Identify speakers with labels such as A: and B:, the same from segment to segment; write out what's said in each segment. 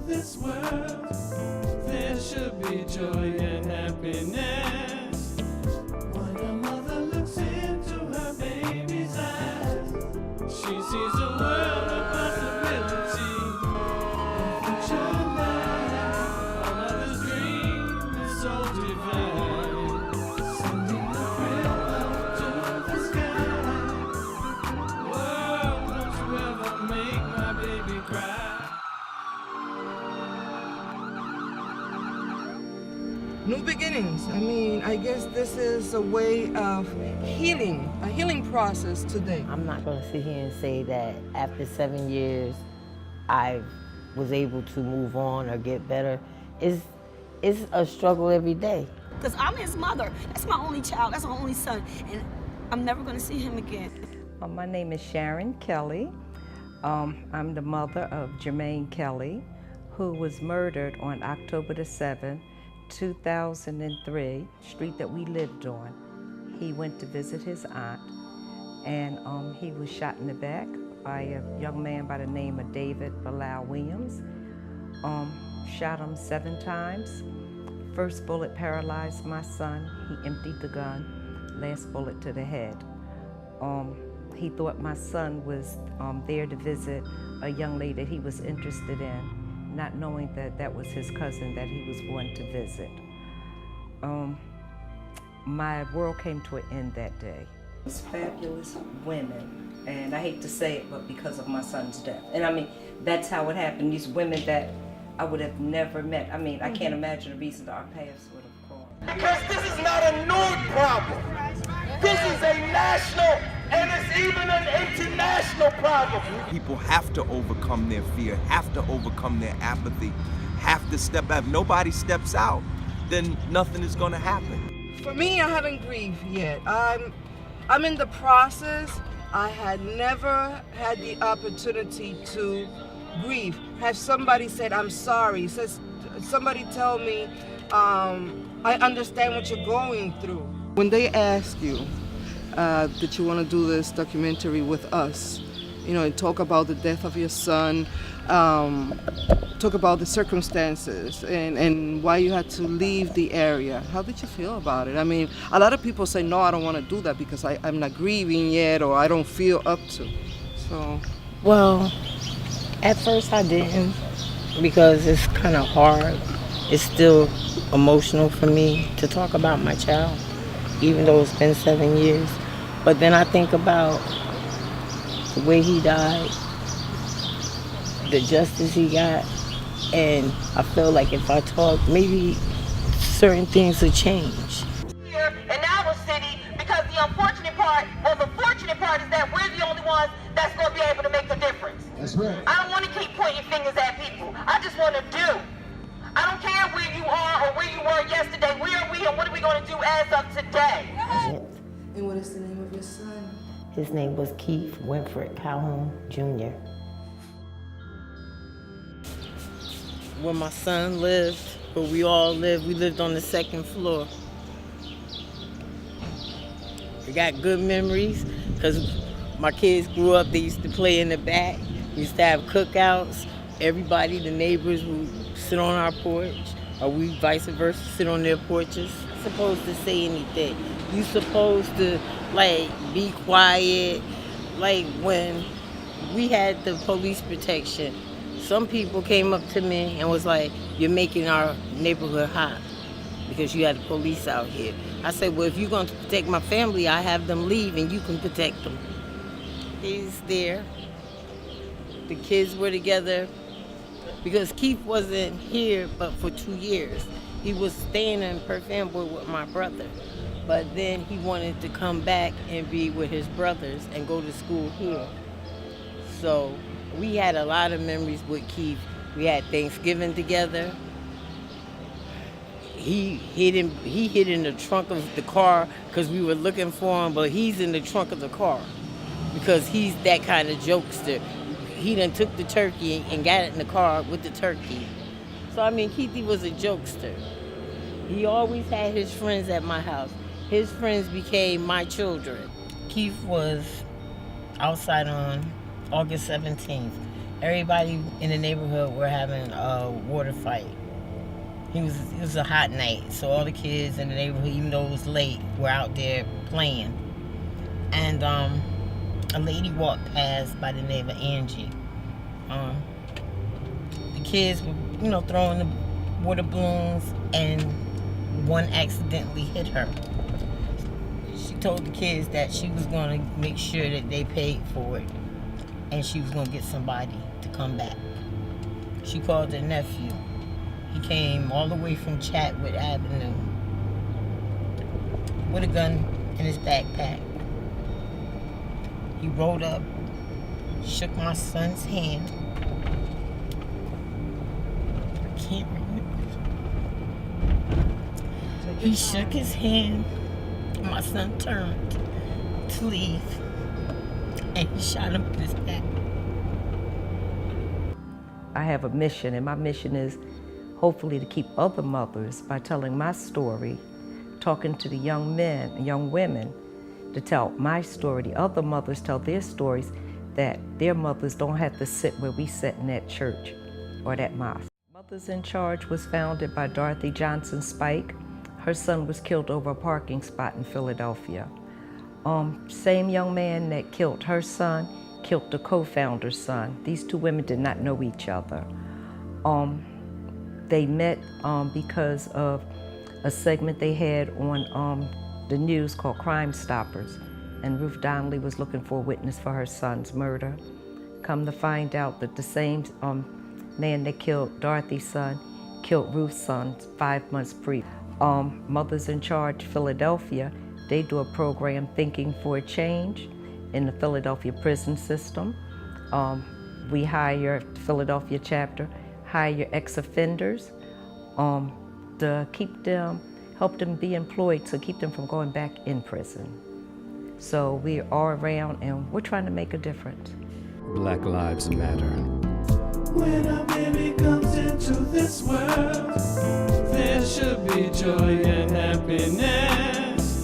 A: this world, there should be joy and happiness. When a mother looks into her baby's eyes, she sees a world of possibility. A future life, a mother's dream is so divine. Sending a real love to the sky. World, don't you ever make my baby cry.
B: New beginnings. I mean, I guess this is a way of healing, a healing process today.
C: I'm not going to sit here and say that after 7 years, I was able to move on or get better. It's a struggle every day.
D: Because I'm his mother. That's my only child. That's my only son. And I'm never going to see him again.
E: My name is Sharon Kelly. I'm the mother of Jermaine Kelly, who was murdered on October the 7th, 2003, street that we lived on. He went to visit his aunt, and he was shot in the back by a young man by the name of David Bilal Williams. Shot him 7 times. First bullet paralyzed my son. He emptied the gun. Last bullet to the head. He thought my son was there to visit a young lady that he was interested in, not knowing that that was his cousin that he was going to visit. My world came to an end that day. These fabulous women, and I hate to say it, but because of my son's death. And I mean, that's how it happened. These women that I would have never met. I mean, I can't imagine the reason that our paths would have crossed.
F: Because this is not a Newark problem. This is a national, and it's even an international problem.
G: People have to overcome their fear, have to overcome their apathy, have to step out. If nobody steps out, then nothing is going to happen.
B: For me, I haven't grieved yet. I'm in the process. I had never had the opportunity to grieve. Have somebody said, I'm sorry. Says somebody tell me, I understand what you're going through. When they ask you that you want to do this documentary with us, you know, and talk about the death of your son, talk about the circumstances and why you had to leave the area. How did you feel about it? I mean, a lot of people say, no, I don't want to do that because I'm not grieving yet or I don't feel up to. So.
C: Well, at first I didn't, because it's kind of hard. It's still emotional for me to talk about my child, even though it's been 7 years. But then I think about the way he died, the justice he got, and I feel like if I talk, maybe certain things will change.
F: Here in our city, because the unfortunate part, or the fortunate part, is that we're the only ones that's going to be able to make a difference.
H: That's right.
F: I don't want to keep pointing fingers at people. I just want to do. I don't care where you are or where you were yesterday. Where are we and what are we going to do as of today?
B: And what is the name of your son?
C: His name was Keith Winfred Calhoun Jr. Where my son lived, where we all lived, we lived on the 2nd floor. We got good memories because my kids grew up, they used to play in the back. We used to have cookouts. Everybody, the neighbors would sit on our porch, or we vice versa, sit on their porches. You're supposed to say anything. You're supposed to, like, be quiet. Like, when we had the police protection, some people came up to me and was like, you're making our neighborhood hot because you had the police out here. I said, well, if you're going to protect my family, I have them leave and you can protect them. He's there. The kids were together because Keith wasn't here but for 2 years. He was staying in Perth Amboy with my brother. But then he wanted to come back and be with his brothers and go to school here. So we had a lot of memories with Keith. We had Thanksgiving together. He hid in the trunk of the car because we were looking for him, but he's in the trunk of the car because he's that kind of jokester. He done took the turkey and got it in the car with the turkey. So, I mean, Keithy was a jokester. He always had his friends at my house. His friends became my children. Keith was outside on August 17th. Everybody in the neighborhood were having a water fight. It was a hot night, so all the kids in the neighborhood, even though it was late, were out there playing. And a lady walked past by the name of Angie. The kids were, throwing the water balloons, and one accidentally hit her. She told the kids that she was going to make sure that they paid for it, and she was going to get somebody to come back. She called her nephew. He came all the way from Chatwood Avenue with a gun in his backpack. He rolled up, shook my son's hand. I can't remember. He shook his hand, and my son turned to leave, and he shot him in his back.
E: I have a mission, and my mission is hopefully to keep other mothers, by telling my story, talking to the young men and young women, to tell my story. The other mothers tell their stories, that their mothers don't have to sit where we sit in that church or that mosque. Mothers in Charge was founded by Dorothy Johnson Spike. Her son was killed over a parking spot in Philadelphia. Same young man that killed her son killed the co-founder's son. These two women did not know each other. They met because of a segment they had on the news called Crime Stoppers, and Ruth Donnelly was looking for a witness for her son's murder. Come to find out that the same man that killed Dorothy's son killed Ruth's son 5 months previous. Mothers in Charge Philadelphia, they do a program, Thinking for a Change, in the Philadelphia prison system. We hire, Philadelphia chapter, hire ex-offenders to keep them, help them be employed to keep them from going back in prison. So we are around and we're trying to make a difference.
A: Black Lives Matter. When a baby comes into this world, there should be joy and happiness.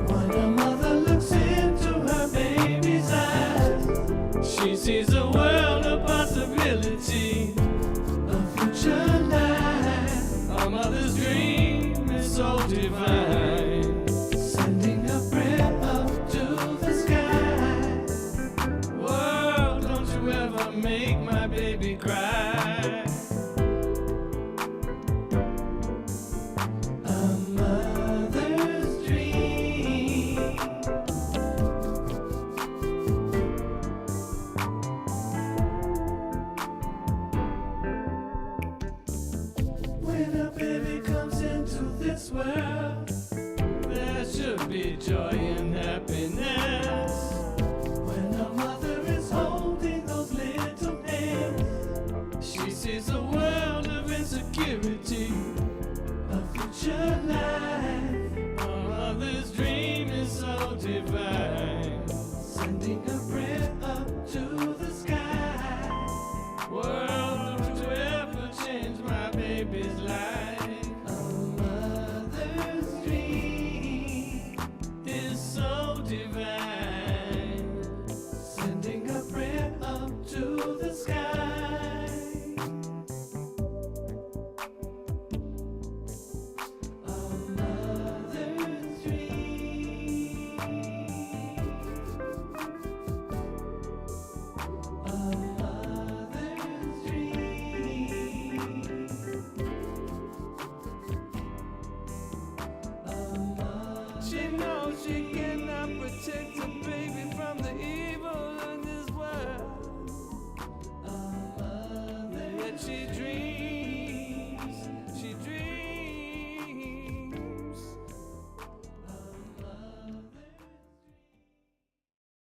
A: When a mother looks into her baby's eyes, she sees a world of possibility, a future life. A mother's dream is so divine, sending a prayer up to the sky. World, don't you ever make my baby cry. A mother's dream. When a baby comes into this world, there should be joy and happiness. When a mother is holding those little hands, she sees a world of insecurity, a future life. A mother's dream is so divine, sending a prayer up to the sky. World, don't you ever change my baby's life. A mother's dream is so divine, sending a prayer up to the sky. A mother's dream. A mother's dream. She knows she cannot protect her baby from the evil in this world. Yet she dreams.